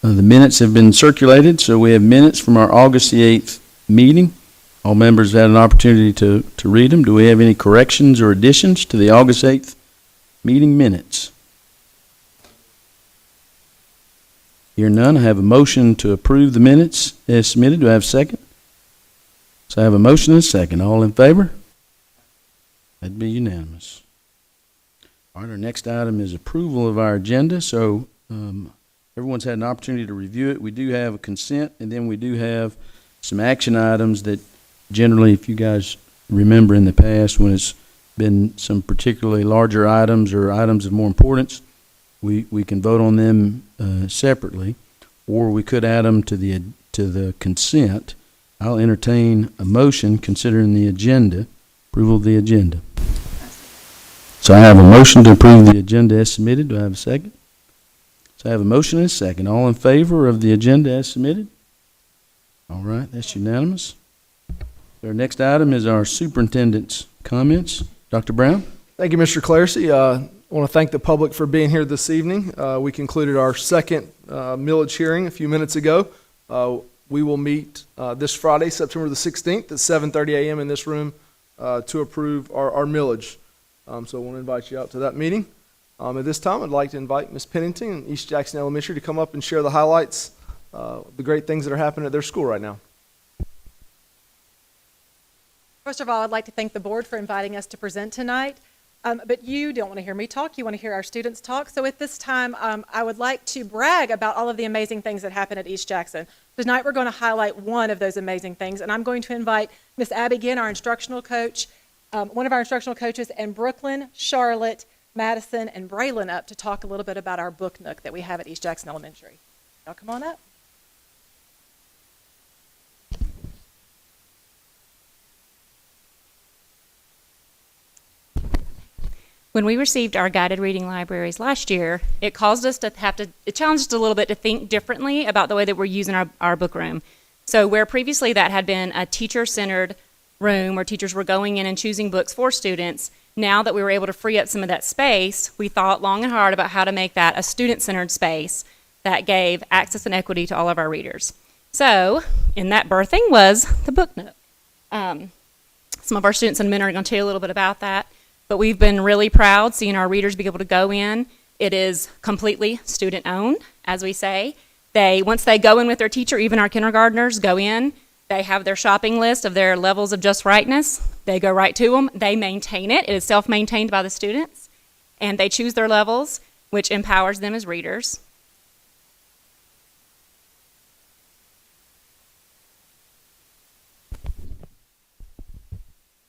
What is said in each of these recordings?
The minutes have been circulated, so we have minutes from our August the 8th meeting. All members have had an opportunity to read them. Do we have any corrections or additions to the August 8th meeting minutes? Hear none, I have a motion to approve the minutes as submitted. Do I have a second? So I have a motion and a second. All in favor? That'd be unanimous. All right, our next item is approval of our agenda. So everyone's had an opportunity to review it. We do have a consent, and then we do have some action items that generally, if you guys remember in the past when it's been some particularly larger items or items of more importance, we can vote on them separately, or we could add them to the consent. I'll entertain a motion considering the agenda, approval of the agenda. So I have a motion to approve the agenda as submitted. Do I have a second? So I have a motion and a second. All in favor of the agenda as submitted? All right, that's unanimous. Our next item is our superintendent's comments. Dr. Brown? Thank you, Mr. Clarsey. I want to thank the public for being here this evening. We concluded our second millage hearing a few minutes ago. We will meet this Friday, September the 16th at 7:30 a.m. in this room to approve our millage. So I want to invite you out to that meeting. At this time, I'd like to invite Ms. Pennington and East Jackson Elementary to come up and share the highlights, the great things that are happening at their school right now. First of all, I'd like to thank the board for inviting us to present tonight. But you don't want to hear me talk. You want to hear our students talk. So at this time, I would like to brag about all of the amazing things that happen at East Jackson. Tonight, we're going to highlight one of those amazing things. And I'm going to invite Miss Abby Ginn, our instructional coach, one of our instructional coaches, and Brooklyn, Charlotte, Madison, and Braylon up to talk a little bit about our book nook that we have at East Jackson Elementary. Y'all come on up. When we received our guided reading libraries last year, it caused us to it challenged us a little bit to think differently about the way that we're using our book room. So where previously that had been a teacher-centered room where teachers were going in and choosing books for students, now that we were able to free up some of that space, we thought long and hard about how to make that a student-centered space that gave access and equity to all of our readers. So in that birthing was the book nook. Some of our students and men are going to tell you a little bit about that. But we've been really proud seeing our readers be able to go in. It is completely student-owned, as we say. Once they go in with their teacher, even our kindergartners go in, they have their shopping list of their levels of just rightness. They go right to them. They maintain it. It is self-maintained by the students. And they choose their levels, which empowers them as readers.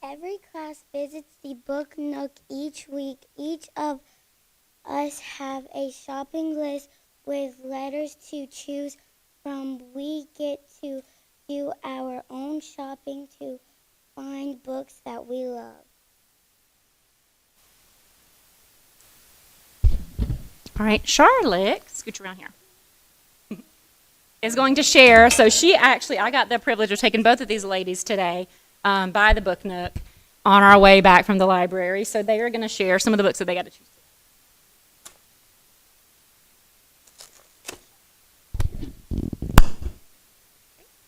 Every class visits the book nook each week. Each of us have a shopping list with letters to choose from. We get to do our own shopping to find books that we love. All right, Charlotte, scooch around here, is going to share. So I got the privilege of taking both of these ladies today by the book nook on our way back from the library. So they are going to share some of the books that they got to choose.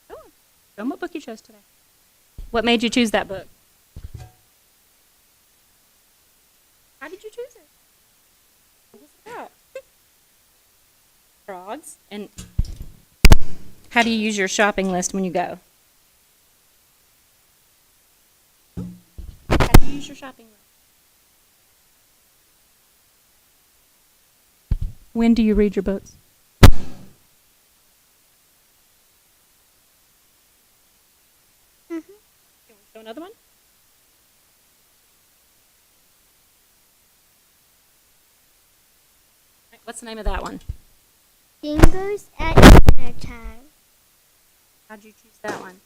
Show them what book you chose today. What made you choose that book? How did you choose it? What was it about? Frogs. And how do you use your shopping list when you go? How do you use your shopping list? When do you read your books? Can we show another one? Right, what's the name of that one? Fingers at dinner time. How'd you choose that one?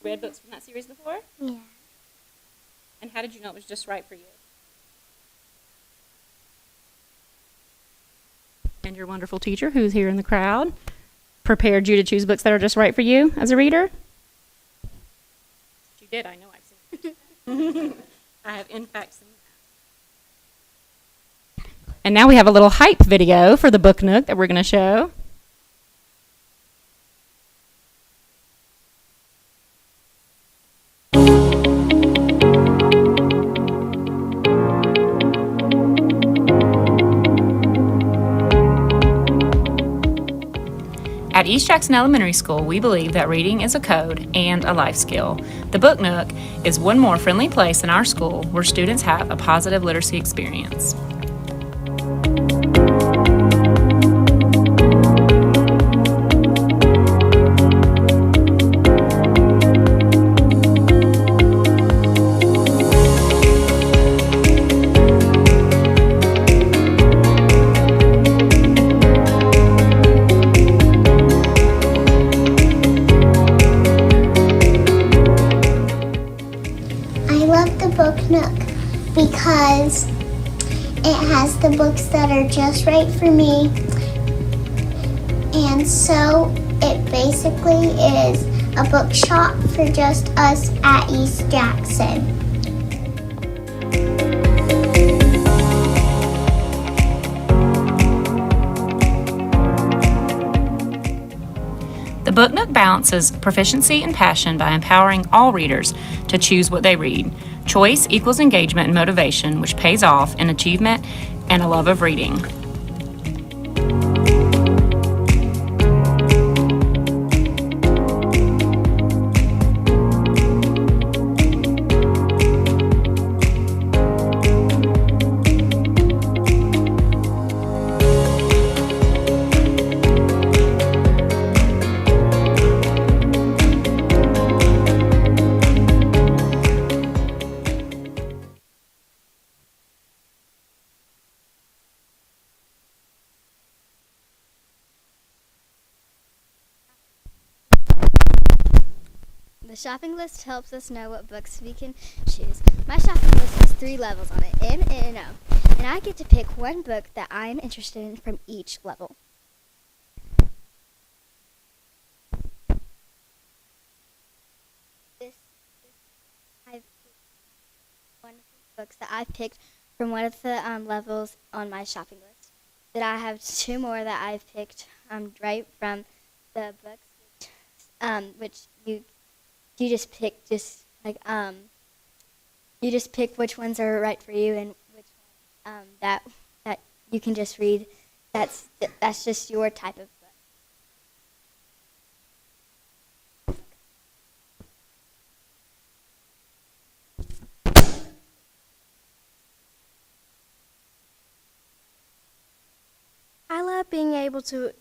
Read books from that series before? Yeah. And how did you know it was just right for you? And your wonderful teacher, who's here in the crowd, prepared you to choose books that are just right for you as a reader? You did, I know I've seen it. I have in fact seen that. And now we have a little hype video for the Book Nook that we're going to show. At East Jackson Elementary School, we believe that reading is a code and a life skill. The Book Nook is one more friendly place in our school where students have a positive literacy experience. I love the Book Nook because it has the books that are just right for me. And so it basically is a bookshop for just us at East Jackson. The Book Nook balances proficiency and passion by empowering all readers to choose what they read. Choice equals engagement and motivation, which pays off in achievement and a love of reading. The shopping list helps us know what books we can choose. My shopping list has 3 levels on it, M, N, and O, and I get to pick one book that I am interested in from each level. One of the books that I've picked from one of the levels on my shopping list. Then I have 2 more that I've picked right from the books, which you just pick you just pick which ones are right for you and which that you can just read. That's just your type of book. I love being able to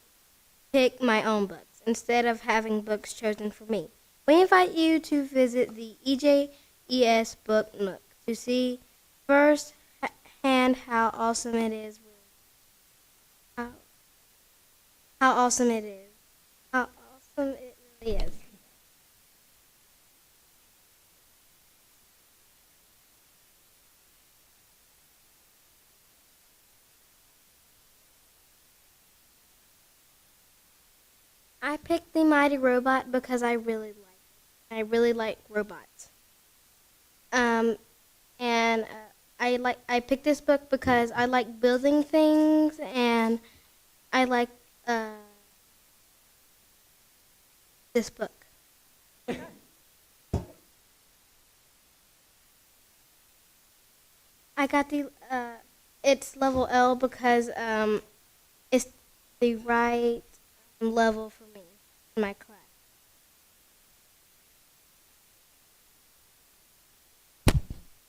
pick my own books instead of having books chosen for me. We invite you to visit the EJES Book Nook to see firsthand how awesome it is. How awesome it is. How awesome it really is. I picked The Mighty Robot because I really like robots. I picked this book because I like building things and I like this book. I got it's level L because it's the right level for me in my class.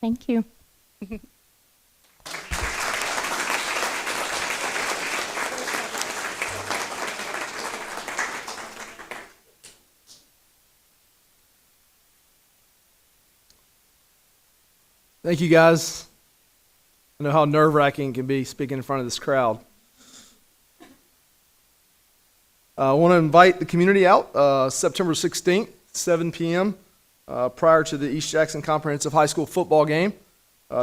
Thank you. Thank you, guys. I know how nerve-wracking it can be speaking in front of this crowd. I want to invite the community out September 16th, 7 p.m., prior to the East Jackson Comprehensive High School football game.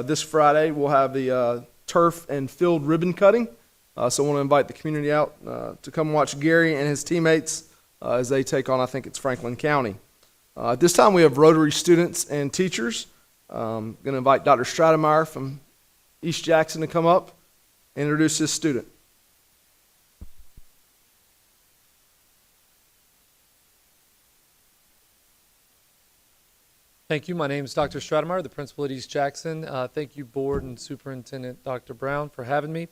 This Friday, we'll have the turf and field ribbon cutting. So I want to invite the community out to come watch Gary and his teammates as they take on, I think it's Franklin County. At this time, we have Rotary students and teachers. I'm going to invite Dr. Stratemeyer from East Jackson to come up. introduce this student. Thank you. My name is Dr. Stratemeyer, the principal at East Jackson. Thank you, Board and Superintendent Dr. Brown, for having me.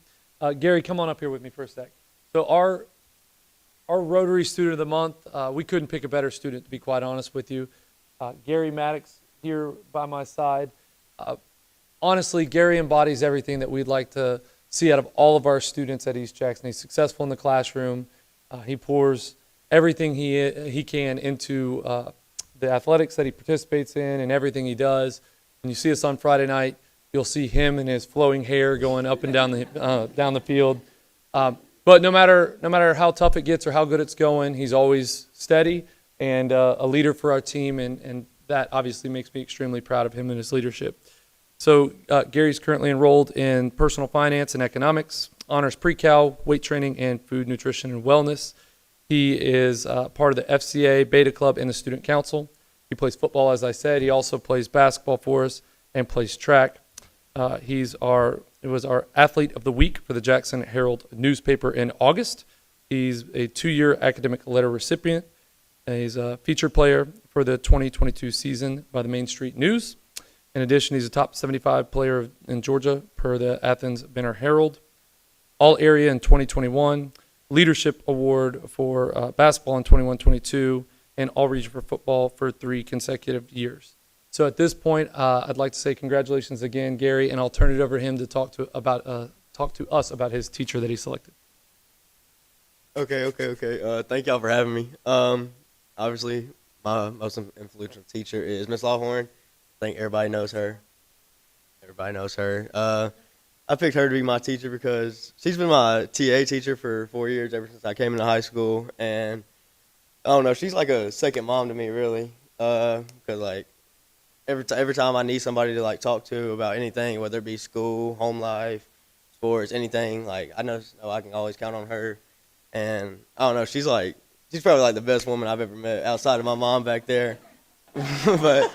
Gary, come on up here with me for a sec. So our Rotary Student of the Month, we couldn't pick a better student, to be quite honest with you. Gary Maddox here by my side. Honestly, Gary embodies everything that we'd like to see out of all of our students at East Jackson. He's successful in the classroom. He pours everything he can into the athletics that he participates in and everything he does. When you see us on Friday night, you'll see him and his flowing hair going up and down the field. But no matter how tough it gets or how good it's going, he's always steady and a leader for our team, and that obviously makes me extremely proud of him and his leadership. So Gary's currently enrolled in personal finance and economics, honors pre-cal, weight training, and food, nutrition, and wellness. He is part of the FCA, Beta Club, and the Student Council. He plays football, as I said. He also plays basketball for us and plays track. He was our Athlete of the Week for the Jackson Herald newspaper in August. He's a 2-year academic letter recipient. He's a featured player for the 2022 season by the Main Street News. In addition, he's a top 75 player in Georgia per the Athens Banner Herald. All area in 2021. Leadership Award for basketball in 21-22, and all region for football for 3 consecutive years. So at this point, I'd like to say congratulations again, Gary, and I'll turn it over to him to talk to us about his teacher that he selected. Okay. Thank y'all for having me. Obviously, my most influential teacher is Miss Lawhorn. I think everybody knows her. I picked her to be my teacher because she's been my TA teacher for 4 years, ever since I came into high school. And I don't know, she's like a second mom to me, really. Because like every time I need somebody to like talk to about anything, whether it be school, home life, sports, anything, like I know I can always count on her. And I don't know, she's probably like the best woman I've ever met outside of my mom back there. But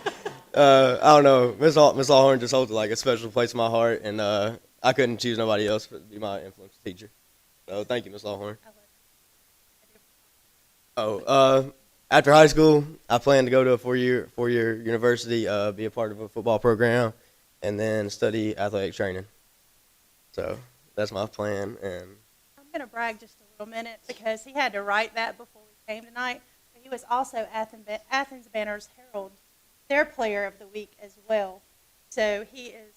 I don't know, Miss Allhorn just holds like a special place in my heart, and I couldn't choose nobody else to be my influential teacher. So thank you, Miss Lawhorn. After high school, I plan to go to a four-year university, be a part of a football program, and then study athletic training. So that's my plan. And I'm going to brag just a little minute because he had to write that before we came tonight. But he was also Athens Banner's Herald, their player of the week as well. So he is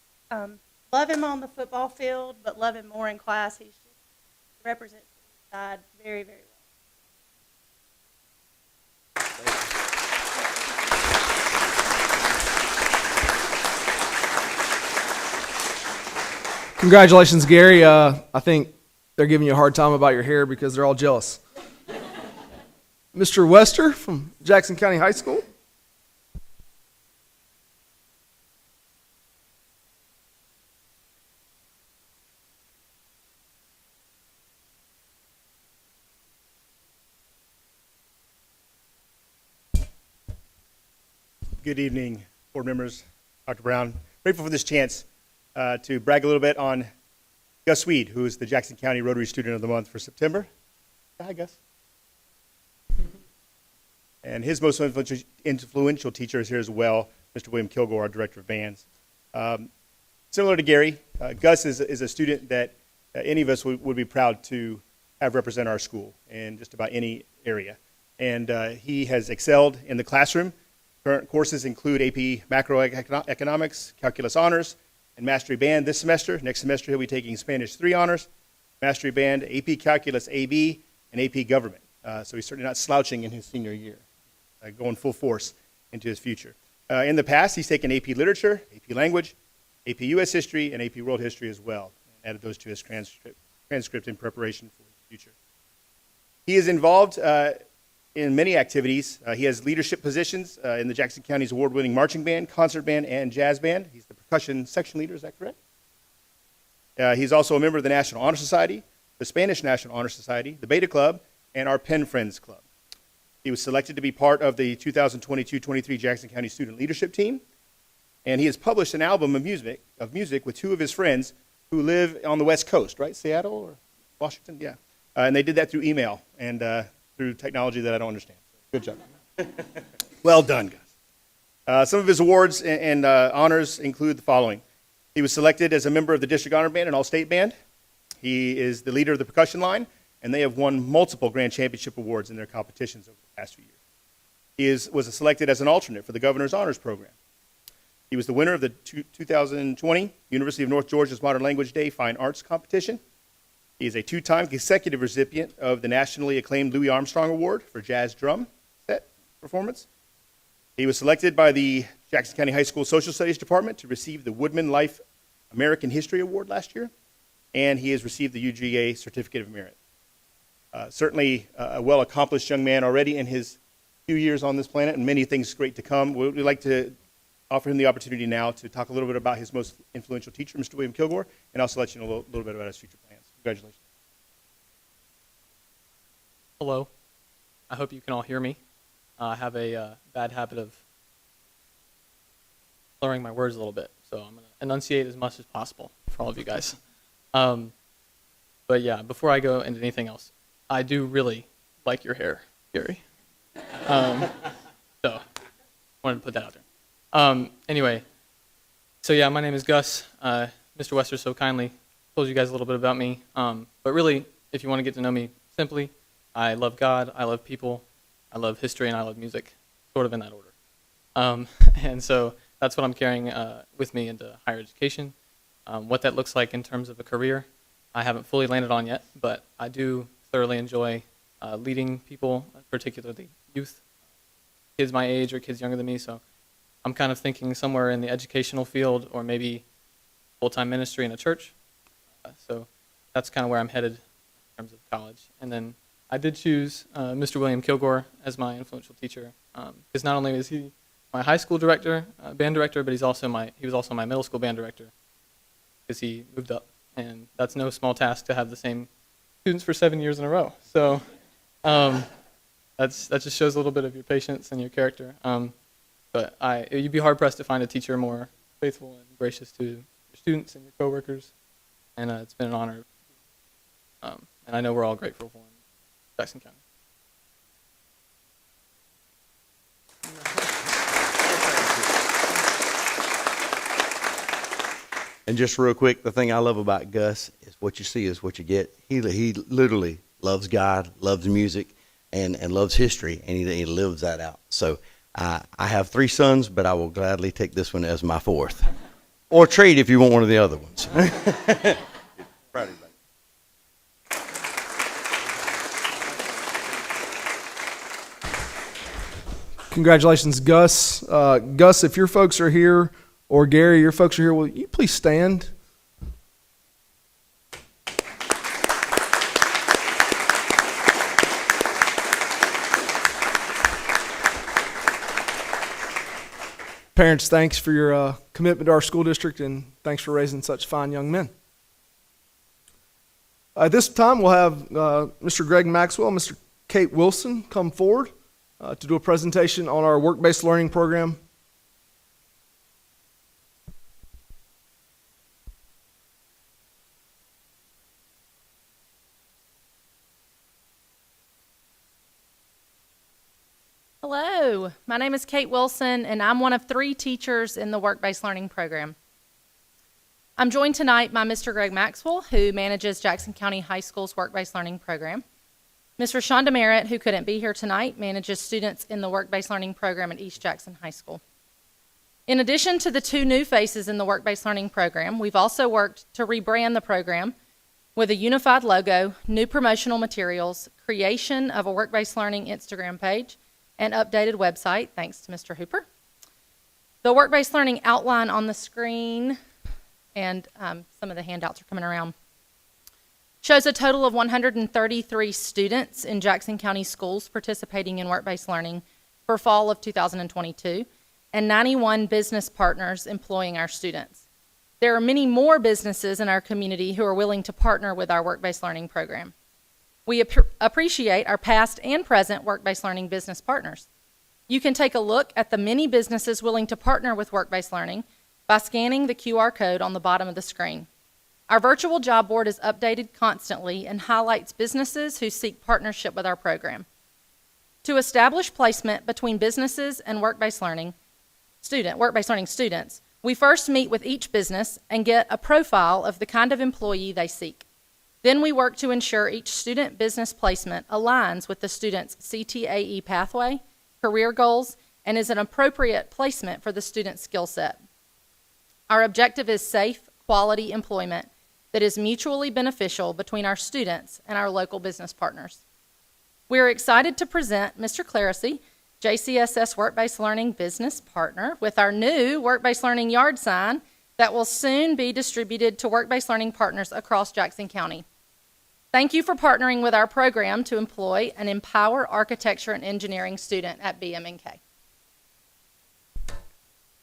love him on the football field, but love him more in class. He represents the side very, very well. Congratulations, Gary. I think they're giving you a hard time about your hair because they're all jealous. Mr. Wester from Jackson County High School. Good evening, board members, Dr. Brown. Grateful for this chance to brag a little bit on Gus Weed, who is the Jackson County Rotary Student of the Month for September. Hi, Gus. And his most influential teacher is here as well, Mr. William Kilgore, our Director of Bands. Similar to Gary, Gus is a student that any of us would be proud to have represent our school in just about any area. And he has excelled in the classroom. Current courses include AP Macroeconomics, Calculus Honors, and Mastery Band this semester. Next semester, he'll be taking Spanish 3 Honors, Mastery Band, AP Calculus AB, and AP Government. So he's certainly not slouching in his senior year, going full force into his future. In the past, he's taken AP Literature, AP Language, AP U.S. History, and AP World History as well, and added those to his transcript in preparation for his future. He is involved in many activities. He has leadership positions in the Jackson County's award-winning marching band, concert band, and jazz band. He's the percussion section leader, is that correct? He's also a member of the National Honor Society, the Spanish National Honor Society, the Beta Club, and our Pen Friends Club. He was selected to be part of the 2022-23 Jackson County Student Leadership Team, and he has published an album of music with 2 of his friends who live on the West Coast, right? Seattle or Washington? Yeah. And they did that through email and through technology that I don't understand. Good job. Well done, guys. Some of his awards and honors include the following. He was selected as a member of the District Honor Band and All-State Band. He is the leader of the percussion line, and they have won multiple Grand Championship awards in their competitions over the past few years. He was selected as an alternate for the Governor's Honors Program. He was the winner of the 2020 University of North Georgia's Modern Language Day Fine Arts Competition. He is a two-time consecutive recipient of the nationally acclaimed Louis Armstrong Award for Jazz Drum Set Performance. He was selected by the Jackson County High School Social Studies Department to receive the Woodman Life American History Award last year, and he has received the UGA Certificate of Merit. Certainly a well-accomplished young man already in his few years on this planet, and many things great to come. We'd like to offer him the opportunity now to talk a little bit about his most influential teacher, Mr. William Kilgore, and also let you know a little bit about his future plans. Congratulations. Hello. I hope you can all hear me. I have a bad habit of slurring my words a little bit, so I'm going to enunciate as much as possible for all of you guys. But yeah, before I go into anything else, I do really like your hair, Gary. So, wanted to put that out there. Anyway, so yeah, my name is Gus. Mr. Wester so kindly told you guys a little bit about me. But really, if you want to get to know me simply, I love God, I love people, I love history, and I love music, sort of in that order. And so that's what I'm carrying with me into higher education. What that looks like in terms of a career, I haven't fully landed on yet, but I do thoroughly enjoy leading people, particularly youth, kids my age or kids younger than me. So I'm kind of thinking somewhere in the educational field or maybe full-time ministry in a church. So that's kind of where I'm headed in terms of college. And then I did choose Mr. William Kilgore as my influential teacher because not only is he my high school director, band director, but he was also my middle school band director because he moved up. And that's no small task to have the same students for 7 years in a row. So that just shows a little bit of your patience and your character. But you'd be hard-pressed to find a teacher more faithful and gracious to your students and your coworkers. And it's been an honor. And I know we're all grateful for him in Jackson County. And just real quick, the thing I love about Gus is what you see is what you get. He literally loves God, loves music, and loves history, and he lives that out. So I have 3 sons, but I will gladly take this one as my 4th. Or trade if you want one of the other ones. Proud of you, buddy. Congratulations, Gus. Gus, if your folks are here, or Gary, your folks are here, will you please stand? Parents, thanks for your commitment to our school district, and thanks for raising such fine young men. At this time, we'll have Mr. Greg Maxwell and Mr. Kate Wilson come forward to do a presentation on our work-based learning program. Hello, my name is Kate Wilson, and I'm one of 3 teachers in the work-based learning program. I'm joined tonight by Mr. Greg Maxwell, who manages Jackson County High School's work-based learning program. Mr. Shonda Merritt, who couldn't be here tonight, manages students in the work-based learning program at East Jackson High School. In addition to the 2 new faces in the work-based learning program, we've also worked to rebrand the program with a unified logo, new promotional materials, creation of a work-based learning Instagram page, and updated website, thanks to Mr. Hooper. The work-based learning outline on the screen, and some of the handouts are coming around, shows a total of 133 students in Jackson County schools participating in work-based learning for fall of 2022, and 91 business partners employing our students. There are many more businesses in our community who are willing to partner with our work-based learning program. We appreciate our past and present work-based learning business partners. You can take a look at the many businesses willing to partner with work-based learning by scanning the QR code on the bottom of the screen. Our virtual job board is updated constantly and highlights businesses who seek partnership with our program. To establish placement between businesses and work-based learning students, we first meet with each business and get a profile of the kind of employee they seek. Then we work to ensure each student business placement aligns with the student's CTAE pathway, career goals, and is an appropriate placement for the student's skill set. Our objective is safe, quality employment that is mutually beneficial between our students and our local business partners. We are excited to present Mr. Clerici, JCSS Work-Based Learning Business Partner, with our new Work-Based Learning yard sign that will soon be distributed to work-based learning partners across Jackson County. Thank you for partnering with our program to employ and empower architecture and engineering student at BMNK.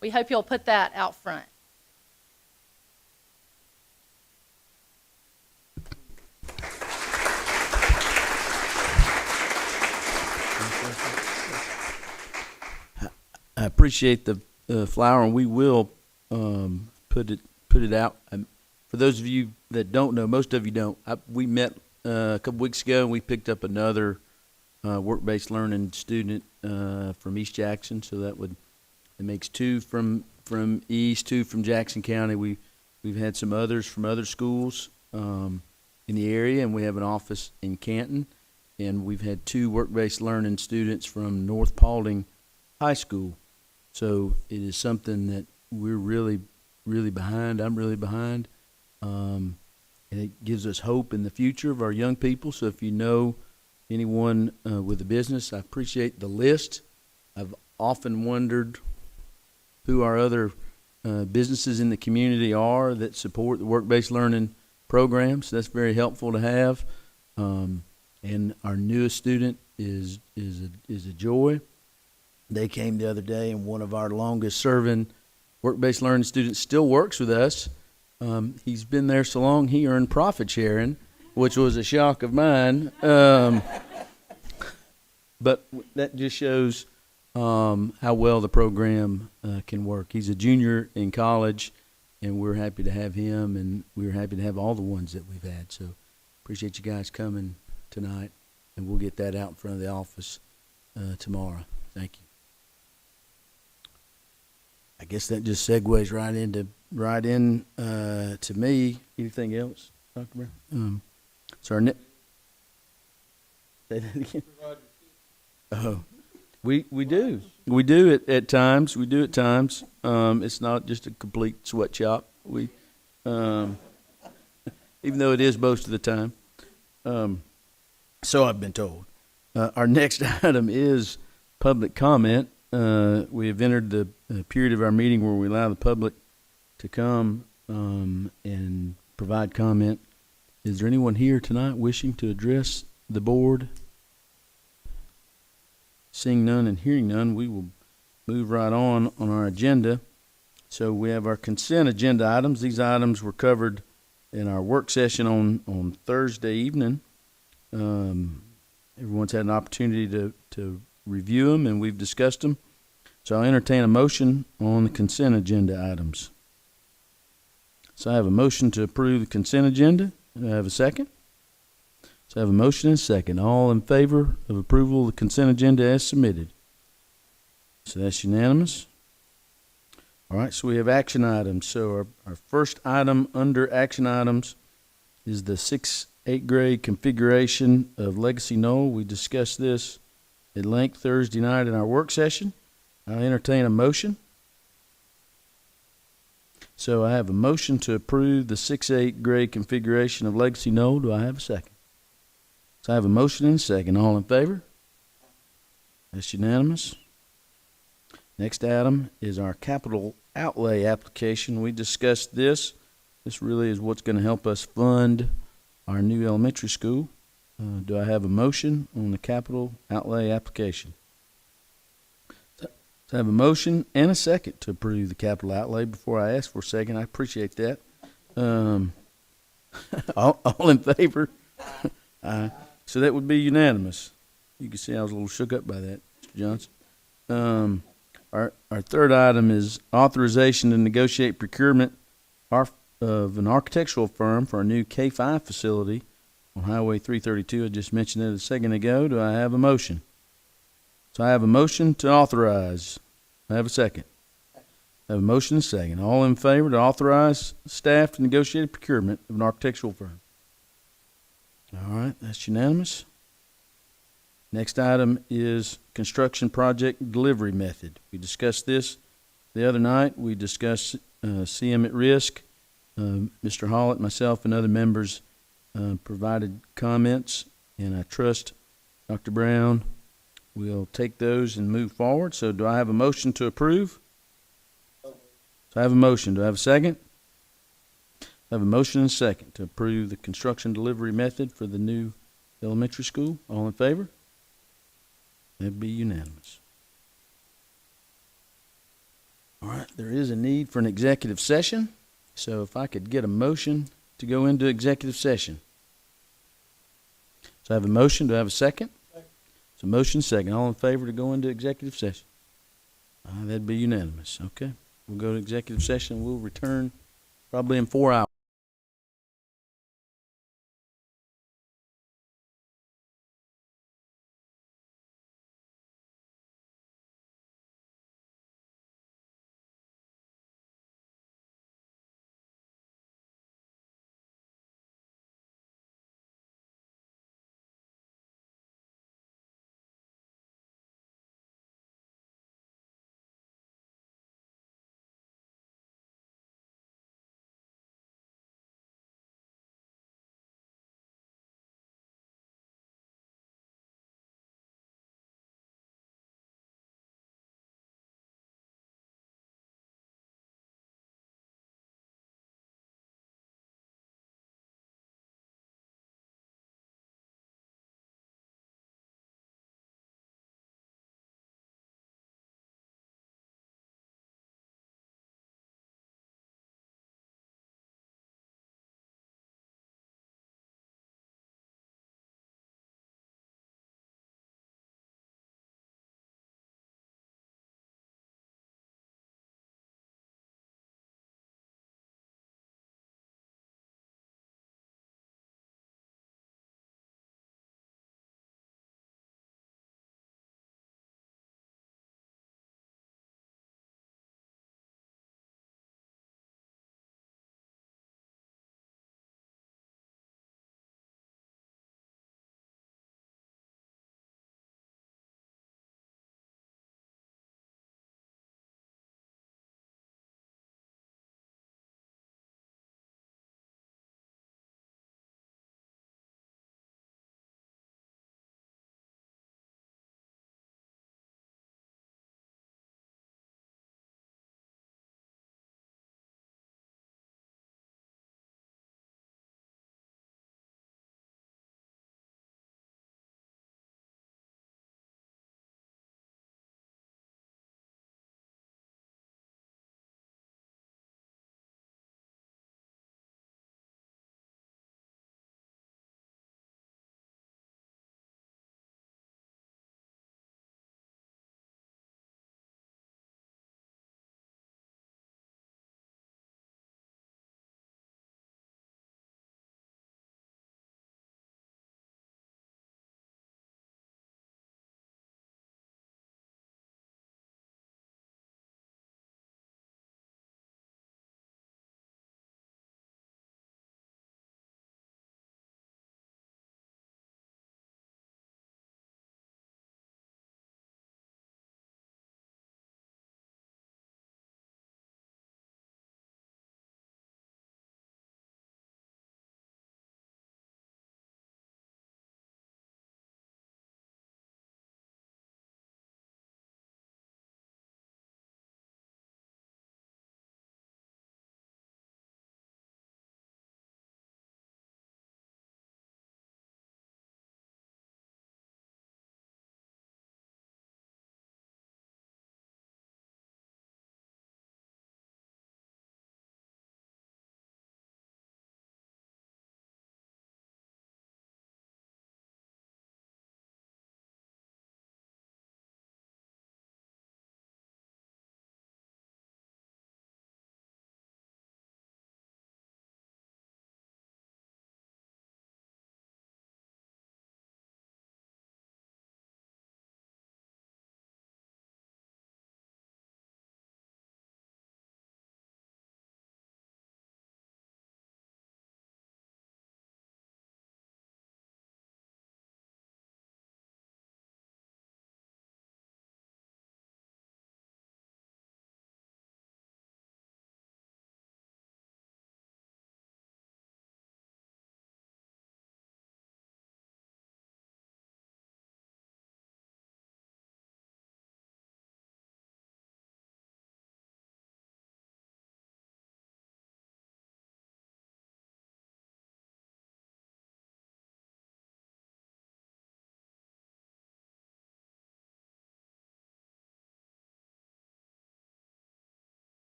We hope you'll put that out front. I appreciate the flower, and we will put it out. For those of you that don't know, most of you don't. We met a couple weeks ago, and we picked up another work-based learning student from East Jackson. So it makes two from East, two from Jackson County. We've had some others from other schools in the area, and we have an office in Canton. And we've had two work-based learning students from North Paulding High School. So it is something that we're really, really behind. I'm really behind. And it gives us hope in the future of our young people. So if you know anyone with a business, I appreciate the list. I've often wondered who our other businesses in the community are that support the work-based learning programs. That's very helpful to have. And our newest student is a joy. They came the other day, and one of our longest-serving work-based learning students still works with us. He's been there so long, he earned profit sharing, which was a shock of mine. But that just shows how well the program can work. He's a junior in college, and we're happy to have him, and we're happy to have all the ones that we've had. So appreciate you guys coming tonight, and we'll get that out in front of the office tomorrow. Thank you. I guess that just segues right in to me. Anything else, Dr. Brown? So our next. Say that again. Oh, we do it at times. We do at times. It's not just a complete sweatshop. We, even though it is most of the time. So I've been told. Our next item is public comment. We have entered the period of our meeting where we allow the public to come and provide comment. Is there anyone here tonight wishing to address the board? Seeing none and hearing none, we will move right on our agenda. So we have our consent agenda items. These items were covered in our work session on Thursday evening. Everyone's had an opportunity to review them, and we've discussed them. So I'll entertain a motion on the consent agenda items. So I have a motion to approve the consent agenda. Do I have a second? So I have a motion and a second. All in favor of approval of the consent agenda as submitted? So that's unanimous. All right, so we have action items. So our first item under action items is the 6th-8th grade configuration of Legacy Knoll. We discussed this at length Thursday night in our work session. I'll entertain a motion. So I have a motion to approve the 6th-8th grade configuration of Legacy Knoll. Do I have a second? So I have a motion and a second. All in favor? That's unanimous. Next item is our capital outlay application. We discussed this. This really is what's going to help us fund our new elementary school. Do I have a motion on the capital outlay application? So I have a motion and a second to approve the capital outlay. Before I ask for a second, I appreciate that. All in favor? So that would be unanimous. You can see I was a little shook up by that, Mr. Johnson. Our third item is authorization to negotiate procurement of an architectural firm for a new K-5 facility on Highway 332. I just mentioned it a second ago. Do I have a motion? So I have a motion to authorize. I have a second. I have a motion and a second. All in favor to authorize staff to negotiate procurement of an architectural firm? All right, that's unanimous. Next item is construction project delivery method. We discussed this the other night. We discussed CM at risk. Mr. Hollett, myself, and other members provided comments, and I trust Dr. Brown will take those and move forward. So do I have a motion to approve? So I have a motion. Do I have a second? I have a motion and a second to approve the construction delivery method for the new elementary school. All in favor? That'd be unanimous. All right, there is a need for an executive session. So if I could get a motion to go into executive session. So I have a motion. Do I have a second? Second. So motion second. All in favor to go into executive session? That'd be unanimous. Okay. We'll go to executive session. We'll return probably in 4 hours.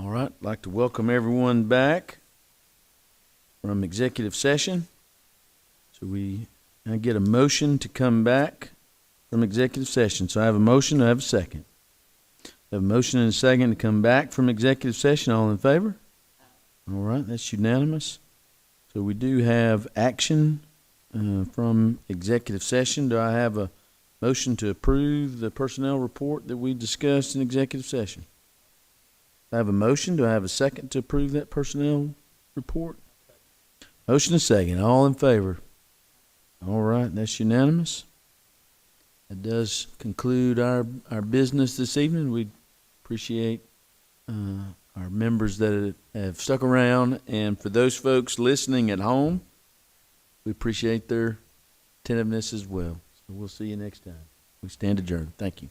All right, I'd like to welcome everyone back from executive session. So I get a motion to come back from executive session. So I have a motion, I have a second. I have a motion and a second to come back from executive session. All in favor? All right, that's unanimous. So we do have action from executive session. Do I have a motion to approve the personnel report that we discussed in executive session? I have a motion. Do I have a second to approve that personnel report? Motion and second. All in favor? All right, that's unanimous. That does conclude our business this evening. We appreciate our members that have stuck around, and for those folks listening at home, we appreciate their attentiveness as well. So we'll see you next time. We stand adjourned. Thank you.